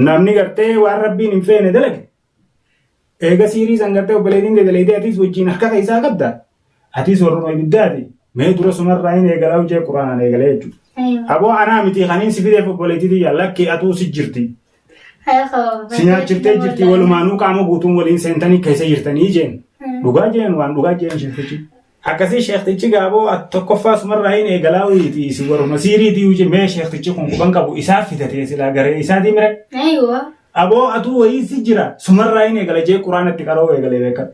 namni gartee waan rabbiin hin feene dalage eega siirii san gartee obboleettiin dalaydee atiis wajjin harka keessaa qabda atiis warruma ibiddaati mee dura sumarraa hin eegalaa hojii quraanaan eegalee jechuudha aboo anaa miti kaniin si fideef obboleettii lakkee atuu si jirti si nyaachirtee jirti walumaanuu qaama guutuun waliin seentanii keessa jirtanii jeen dhugaa jeen waan dhugaa jeen sheektichi akkasii sheektichi gaaboo tokkoffaa sumarraa hin eegalaa ho'iiti si warruma siiriitii hojii mee sheektichi kun quban qabu isaaf fitatee silaa garee isaatii mire aboo atuu wayii si jira sumarraa hin eegala jee quraanatti qaroo eegalee beekatu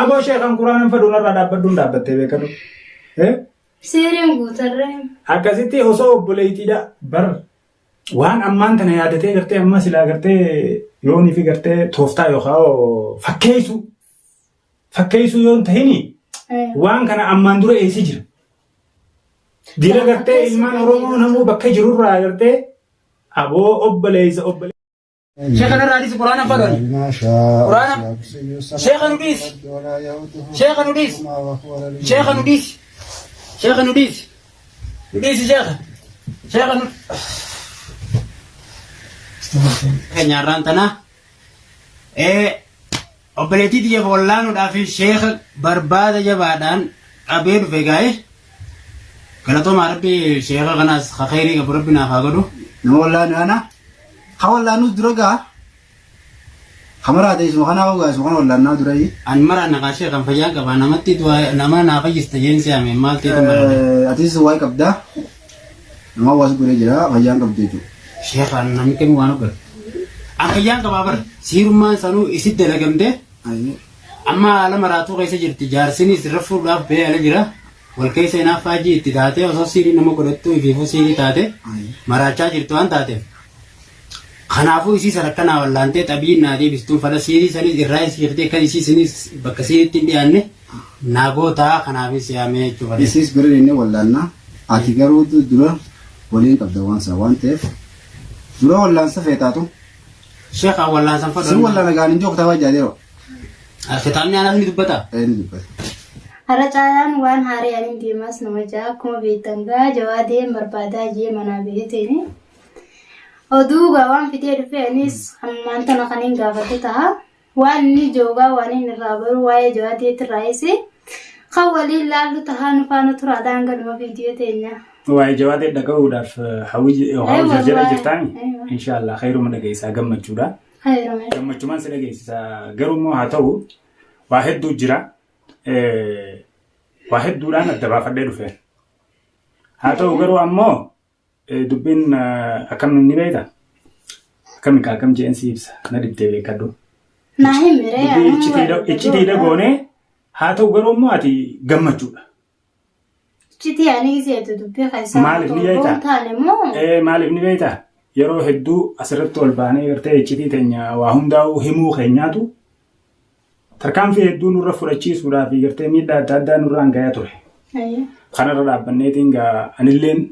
aboo sheekan quraanan faduunarraa dhaabbadduun dhaabbattee beekatu Siriin guutarree. Akkasitti osoo obboleettiidha bar waan ammaan tana yaadatee gartee amma silaa gartee yoonii fi gartee tooftaa yookaan fakkeessu yoon tahini waan kana ammaan dura eessi jira. Dira gartee ilmaan Oromoo namuu bakka jirurraa gartee aboo obboleessa. شيخنا الرئيس قرآن فقط قرآن شيخ نديس شيخ نديس شيخ نديس شيخ نديس نديس شيخ كان رانتنا obboleettii tiyya wallaanuudhaaf sheekha barbaada jabaadhaan qabee dhufe gaa'e galatooma rabbi sheekha kanaas khayrii qabu rabbi naaf haa godhu nama wallaanu ana hawallaanu duragaa kamaraate isuma kana hogaa isuma kana wallaanaa durai an mara naqa sheekhan fayyaa qaba namatti nama naa fayyista jeensi ame maal ta'e mara atis waay qabda nama waas guree jira fayyaan qabdu jechuudha sheekhan namni kami waan ogal an fayyaan qabaa bar siirummaan sanuu isit dalagamte amma ala maraatuu keessa jirti jaarsinis rafuudhaaf bee ala jira wal keessa inaaf faajii itti taate osoo siirii nama godhattu ifiifuu siirii taate maraachaa jirtu waan taateef kanaafuu isii sarakkanaa wallaantee xabiin naa deebistuun fala siirii sanis irraa isiiftee kan isii sinis bakka siiriitti hin dhiyaanne naagootaa kanaafis yaamee jechuudha. Isiis bira inni wallaannaa ati garuu dura waliin qabda waan ta'eef dura wallaansa feetaatu. Sheekha wallaansa fadhu. Si wallaana gaaniin jooktaa wajjaadeero. Kitaabni anaaf ni dubbata? Ni dubbata. Hara caalaan waan haarii ani deemas nama ja'a akkuma beektan gaa jawaadeen barbaadaa jee manaa beekteni. Oduu waan fidee dhufee anis hammaan tana kaniin gaafate ta'a. Waan inni joogaa waan inni irraa baru waa'ee jawaadeetti raayise. Kan waliin laallu tahaa nu faana turaadhaan gaduma fiidiyoo teenya. Waa'ee jawaadee dhaga'uudhaaf hawwii jajjara jirtaani. Inshaallah khayruma dhageessaa gammachuudha. Gammachumaan si dhageessisaa garuu haa ta'u waa hedduu jira. Waa hedduudhaan adda baafadhee dhufe. Haa ta'u garuu ammoo dubbiin akkam ni beekta? Akkam jeen si ibsa na dibdee beekadhu. Naa himiree iccitiidha goonee haa ta'u garuu ammoo ati gammachuudha. Iccitii ani giseetu dubbii keessaa maaliif ni beekta? Maaliif ni beekta? Yeroo hedduu asirratti ol baanee gartee iccitii teenya waa hundaa'uu himuu keenyaatu tarkaanfii hedduu nurra fudhachiisuudhaaf gartee miidhaa adda addaa nurraan gahaa ture. Kanarra dhaabbanneetiin anilleen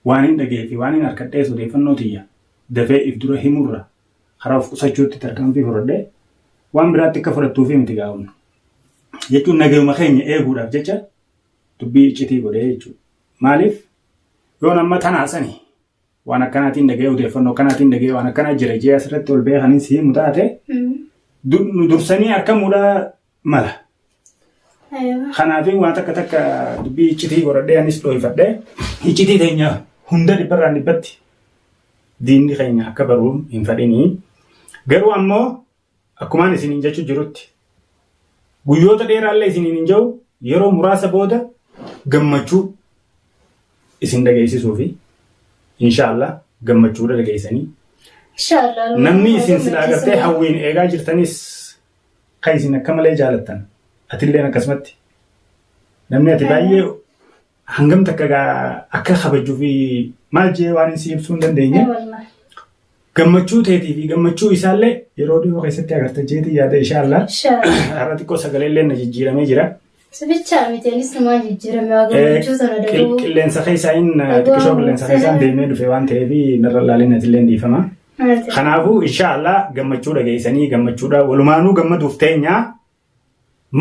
waan hin dhagee fi waan hin harkadhee odeeffannoo tiyya dafee if dura himurra karaa of qusachuutti tarkaanfii fudhadhee waan biraatti akka fudhattuufi miti gaa'uun. Jechuun nagayuma keenya eeguudhaaf jecha dubbii iccitii godhee jechuudha. Maaliif yoon amma tanaasanii waan akkanaatiin dhagee odeeffannoo akkanaatiin dhagee waan akkanaa jira jee asirratti ol beekaniin si himu taate dursanii harkamuudha mala. Kanaafin waan takka dubbii iccitii godhadhee anis dhoofadhee iccitii teenya hunda dhibbarraan dhibbatti diinni keenya akka baruun hin fadhinii. Garuu ammoo akkumaan isiniin jechuu jirutti guyyoota dheeraallee isiniin hin jiru yeroo muraasa booda gammachuu isin dhageessisuu fi inshaallah gammachuudha dhageessanii. Namni isin silaa gartee hawwiin eegaa jirtanis kan isin akka malee jaalattan atilleen akkasumatti namni ati baay'ee hangam takka akka kabajuu fi maal jee waan si ibsuu hin dandeenye gammachuu teetii fi gammachuu isaallee yeroo dhiyoo keessatti agartan jeetii yaada inshaallah har'a xiqqoo sagaleellee na jijjiiramee jira. Sibichaa miteenis namaa jijjiirame waa gammachuu sana dhabuu. Qilleensa keessaan xiqqishoo qilleensa keessaan deemee dhufe waan ta'eef narra laaleen atillee dhiifama. Kanaafuu inshaallah gammachuu dhageessanii gammachuudha walumaanuu gammaduuf teenyaa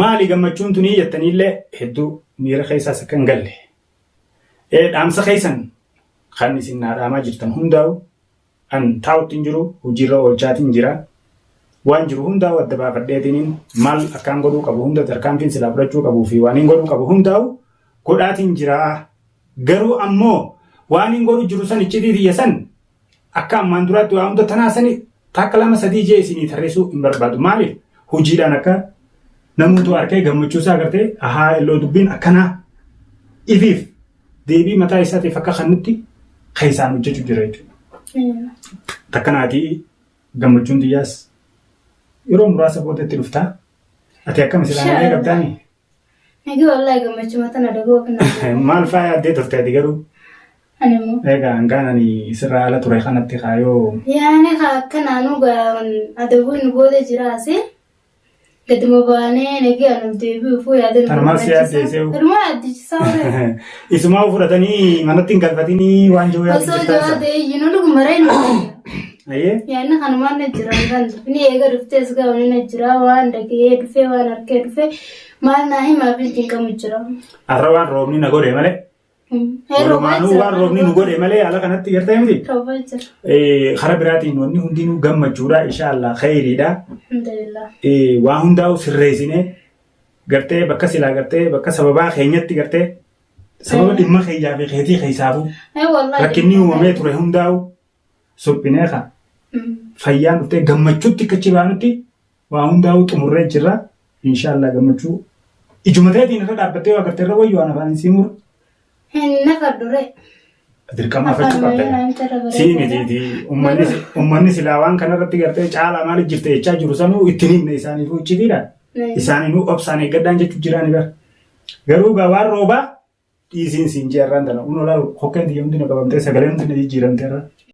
maali gammachuun tunii jettaniillee hedduu miira keessaas akka hin galle. Dhaamsa keessan kan isin naa dhaamaa jirtan hundaa'u an taa'utti hin jiru hojiirra oolchaatiin jira. Waan jiru hundaa adda baafadheetiin maal akkaan godhuu qabu hunda tarkaanfiin silaa fudhachuu qabuu fi waan hin godhuu qabu hundaa'u godhaatiin jira. Garuu ammoo waan hin godhu jiru san iccitii xiyya san akka ammaan duraatti waa hunda tanaasanii takka 2-3 jee isinii tarreessuu hin barbaadu. Maaliif hojiidhaan akka namoota harkee gammachuusaa agartee ahaa illoo dubbiin akkanaa ifiif deebii mataa isaatiif akka kannutti keessaan hojjechuu jira jechuudha. Takkanaatii gammachuun xiyyaas yeroo muraasa boodatti dhuftaa. Ati akkam silaanee qabdaanii? Nagi wallahi gammachuu mata na dagoo kana. Maal fa'aa addee turte ati garuu? Animo. Egaa hangaan ani sirraa ala ture kanatti kaayoo. Yaani akkanaanu adabuun booda jiraase. Gadi mobaanee nagi anu deebi'uuf yaadannoo. Tarmaasii addeesee. Hirmaa addichisaa. Isumaa fudhatanii manatti hin galfatanii waan jiru yaadu jirta. Osoo jawaatee iyyuu dhuguma reenu. Ayyee. Yaani kanumaan na jira kan ni eega dhuftees gaawwan na jira waan dhagee dhufee waan harkee dhufee maal naa himaa fi dinqamu jira. Har'a waan roobni na godhe malee. Romaanuu waan roobni nu godhe malee haala kanatti gartee miti. Roobaa jira. Kara biraatiin wanni hundinuu gammachuudha inshaallah khayriidha. Alhamdulillah. Waan hundaa'u sirreessinee gartee bakka silaa gartee bakka sababaa keenyatti gartee sababa dhimma keeyyaa fi keetii keessaafuu rakkinni uumamee ture hundaa'u suphinee kan fayyaan dhuftee gammachuutti kachi baanutti waa hundaa'u xumurree jirra inshaallah gammachuu ijumateetiin irra dhaabbattee waa gartee irra wayyoo aan afaan isii muru. Nafa dure. Dirqama afachuu qabda. Sii mitiiti uummanni silaa waan kanarratti gartee caalaa maaliif jirte jechaa jiru sanuu ittiin himne isaaniifuu iccitiidha. Isaaniinuu obsaan eeggadhaan jechuu jiraani bara. Garuu gabaan roobaa dhiisiin siin jeerraan tana. Unoolaa hokkeen xiyya hundi na qabamtee sagalee hundi na jijjiiramteerra.